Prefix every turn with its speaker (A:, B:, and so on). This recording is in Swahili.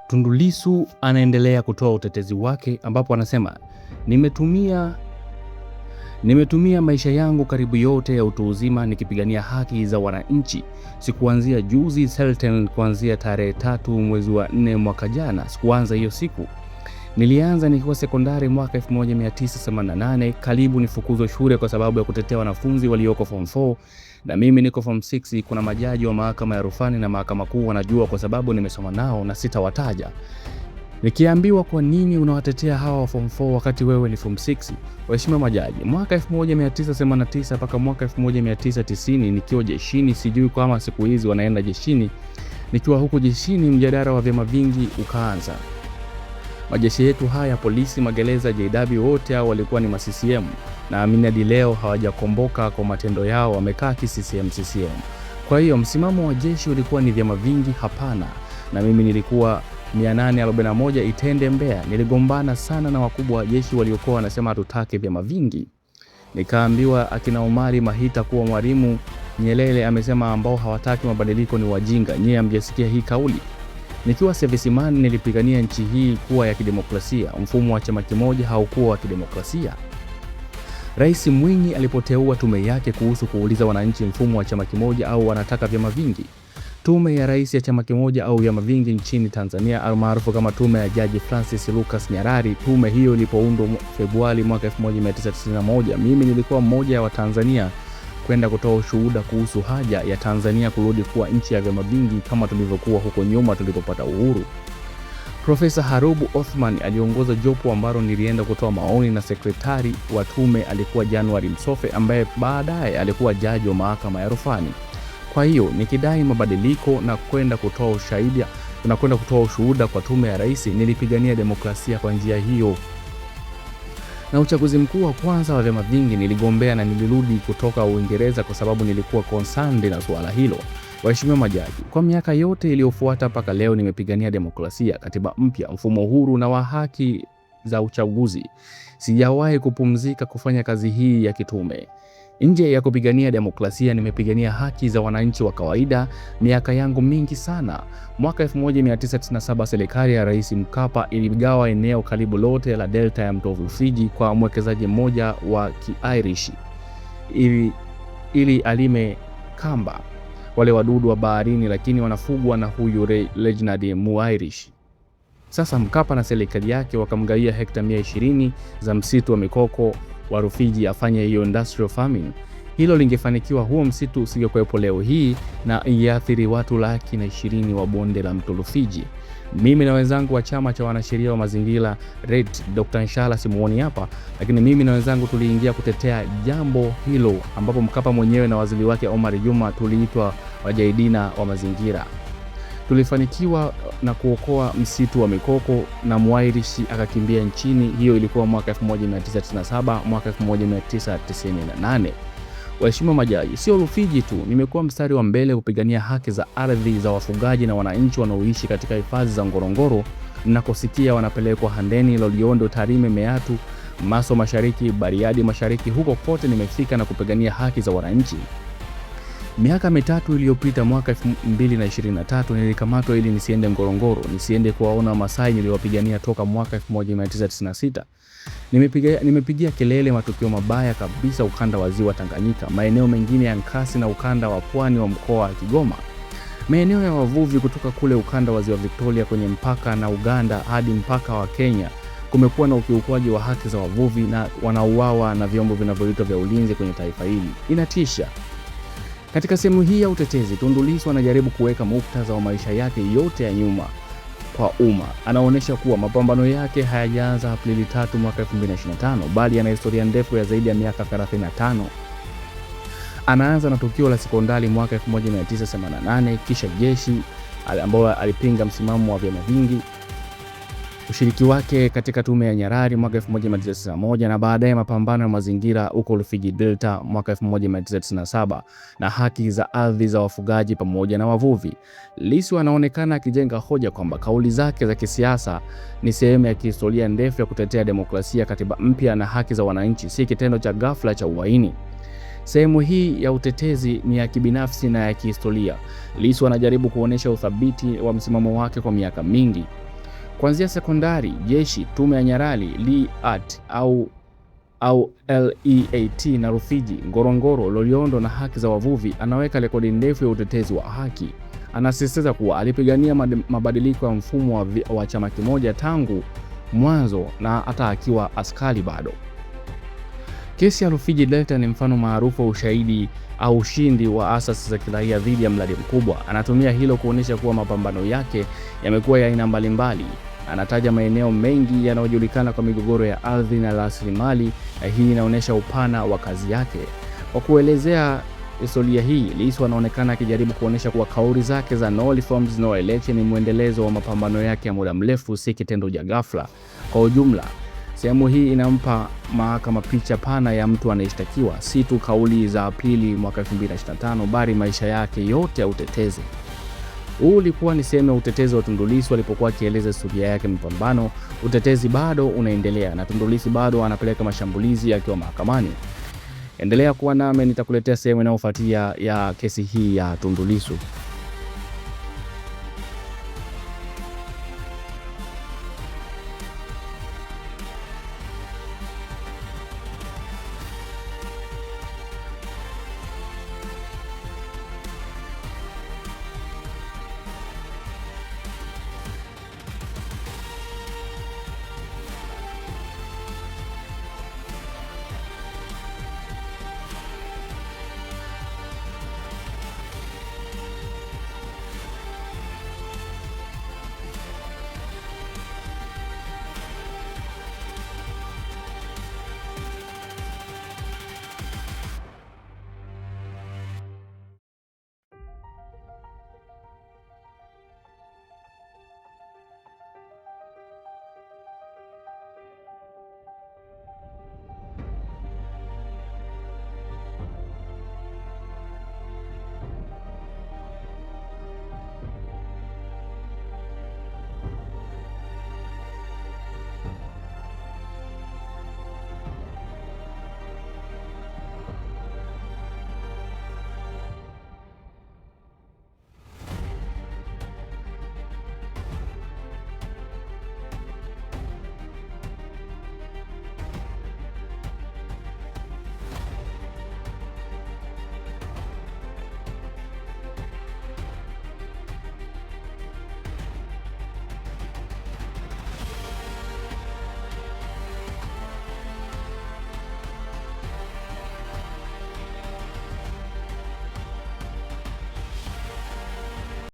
A: Tundu Lissu anaendelea kutoa utetezi wake ambapo anasema nimetumia maisha yangu karibu yote ya utu uzima nikipigania haki za wananchi. Sikuanzia juzi Selten, kuanzia tarehe 3 mwezi wa 4 mwaka jana. Sikuanza hiyo siku. Nilianza nikiwa sekondari mwaka 1988, karibu nifukuzwe shule kwa sababu ya kutetea wanafunzi walioko form 4 na mimi niko form 6. Kuna majaji wa mahakama ya rufani na mahakama kuu wanajua kwa sababu nimesoma nao na sitawataja. Nikiambiwa kwa nini unawatetea hawa wa form 4 wakati wewe ni form 6? Waheshimiwa majaji, mwaka 1989 mpaka mwaka 1990 nikiwa jeshini, sijui kama siku hizi wanaenda jeshini. Nikiwa huko jeshini, mjadala wa vyama vingi ukaanza. Majeshi yetu haya, polisi, magereza, JW, wote hao walikuwa ni ma-CCM. Na amini hadi leo hawajakomboka kwa matendo yao, wamekaa CCM. Kwa hiyo msimamo wa jeshi ulikuwa ni vyama vingi? Hapana. Na mimi nilikuwa 841 Itende Mbeya. Niligombana sana na wakubwa wa jeshi waliokuwa wanasema hatutaki vyama vingi. Nikaambiwa akina Omari Mahita kuwa Mwalimu Nyerere amesema ambao hawataki mabadiliko ni wajinga. Nyie hamjasikia hii kauli? Nikiwa serviceman nilipigania nchi hii kuwa ya kidemokrasia. Mfumo wa chama kimoja haukuwa wa kidemokrasia. Rais Mwinyi alipoteua tume yake kuhusu kuuliza wananchi mfumo wa chama kimoja au wanataka vyama vingi. Tume ya rais ya chama kimoja au vyama vingi nchini Tanzania almaarufu kama tume ya Jaji Francis Lucas Nyarari. Tume hiyo ilipoundwa Februari mwaka 1991, mimi nilikuwa mmoja wa Tanzania kwenda kutoa ushuhuda kuhusu haja ya Tanzania kurudi kuwa nchi ya vyama vingi kama tulivyokuwa huko nyuma tulipopata uhuru. Profesa Harubu Othman aliongoza jopo ambalo nilienda kutoa maoni, na sekretari wa tume alikuwa January Msofe ambaye baadaye alikuwa jaji wa mahakama ya rufani. Kwa hiyo nikidai mabadiliko na kwenda kutoa ushahidi na kwenda kutoa ushuhuda kwa tume ya rais, nilipigania demokrasia kwa njia hiyo. Na uchaguzi mkuu wa kwanza wa vyama vingi niligombea na nilirudi kutoka Uingereza kwa sababu nilikuwa concerned na suala hilo. Waheshimiwa majaji, kwa miaka yote iliyofuata mpaka leo nimepigania demokrasia, katiba mpya, mfumo huru na wa haki za uchaguzi. Sijawahi kupumzika kufanya kazi hii ya kitume. Nje ya kupigania demokrasia, nimepigania haki za wananchi wa kawaida miaka yangu mingi sana. Mwaka 1997 serikali ya Rais Mkapa iligawa eneo karibu lote la delta ya mto Rufiji kwa mwekezaji mmoja wa Ki-Irish ili alime kamba, wale wadudu wa baharini, lakini wanafugwa na huyu Reginald Mu-Irish. Sasa Mkapa na serikali yake wakamgawia hekta 120 za msitu wa mikoko wa Rufiji afanye hiyo industrial farming. Hilo lingefanikiwa, huo msitu usingekuwepo leo hii na iathiri watu 120,000 wa bonde la mto Rufiji. Mimi na wenzangu wa chama cha wanasheria wa mazingira RED, Dr. Nshala simuoni hapa, lakini mimi na wenzangu tuliingia kutetea jambo hilo, ambapo Mkapa mwenyewe na waziri wake Omar Juma tuliitwa wajaidina wa mazingira. Tulifanikiwa na kuokoa msitu wa mikoko na Mu-Irish akakimbia nchini. Hiyo ilikuwa mwaka 1997, mwaka 1998. Waheshimiwa majaji, sio Rufiji tu, nimekuwa mstari wa mbele kupigania haki za ardhi za wafugaji na wananchi wanaoishi katika hifadhi za Ngorongoro, ninakosikia wanapelekwa Handeni, Loliondo, Tarime, Meatu, Maso Mashariki, Bariadi Mashariki. Huko kote nimefika na kupigania haki za wananchi. Miaka mitatu iliyopita, mwaka 2023, nilikamatwa ili nisiende Ngorongoro, nisiende kuwaona Masai niliowapigania toka mwaka 1996. Nimepigia kelele matukio mabaya kabisa ukanda wa Ziwa Tanganyika, maeneo mengine ya Nkasi na ukanda wa pwani wa mkoa wa Kigoma. Maeneo ya wavuvi kutoka kule ukanda wa Ziwa Victoria kwenye mpaka na Uganda hadi mpaka wa Kenya. Kumekuwa na ukiukwaji wa haki za wavuvi na wanauawa na vyombo vinavyoitwa vya ulinzi kwenye taifa hili. Inatisha. Katika sehemu hii ya utetezi, Tundu Lissu anajaribu kuweka muktadha wa maisha yake yote ya nyuma kwa umma. Anaonyesha kuwa mapambano yake hayajaanza Aprili 3 mwaka 2025, bali ana historia ndefu ya zaidi ya miaka 35. Anaanza na tukio la sekondari mwaka 1988, kisha jeshi ambao alipinga msimamo wa vyama vingi, ushiriki wake katika tume ya Nyerere mwaka 1991, na baadaye mapambano ya mazingira huko Rufiji Delta mwaka 1997 na haki za ardhi za wafugaji pamoja na wavuvi. Lissu anaonekana akijenga hoja kwamba kauli zake za kisiasa ni sehemu ya kihistoria ndefu ya kutetea demokrasia, katiba mpya na haki za wananchi, si kitendo cha ghafla cha uhaini. Sehemu hii ya utetezi ni ya kibinafsi na ya kihistoria. Lissu anajaribu kuonesha uthabiti wa msimamo wake kwa miaka mingi. Kuanzia sekondari, jeshi, tume ya Nyalali, LEAT au LEAT na Rufiji, Ngorongoro, Loliondo na haki za wavuvi, anaweka rekodi ndefu ya utetezi wa haki. Anasisitiza kuwa alipigania mabadiliko ya mfumo wa chama kimoja tangu mwanzo na hata akiwa askari bado. Kesi ya Rufiji Delta ni mfano maarufu wa ushahidi au ushindi wa asasi za kiraia dhidi ya mradi mkubwa. Anatumia hilo kuonyesha kuwa mapambano yake yamekuwa ya aina mbalimbali. Anataja maeneo mengi yanayojulikana kwa migogoro ya ardhi na rasilimali, na hii inaonyesha upana wa kazi yake. Kwa kuelezea historia hii, Lissu anaonekana akijaribu kuonyesha kuwa kauli zake za no reforms no election ni mwendelezo wa mapambano yake ya muda mrefu, si kitendo cha ghafla. Kwa ujumla, sehemu hii inampa mahakama picha pana ya mtu anayeshtakiwa, si tu kauli za Aprili mwaka 2025 bali maisha yake yote ya utetezi. Huu ulikuwa ni sehemu ya utetezi wa Tundu Lissu alipokuwa akieleza historia yake mapambano. Utetezi bado unaendelea na Tundu Lissu bado anapeleka mashambulizi akiwa mahakamani. Endelea kuwa nami, nitakuletea sehemu inayofuatia ya kesi hii ya Tundu Lissu.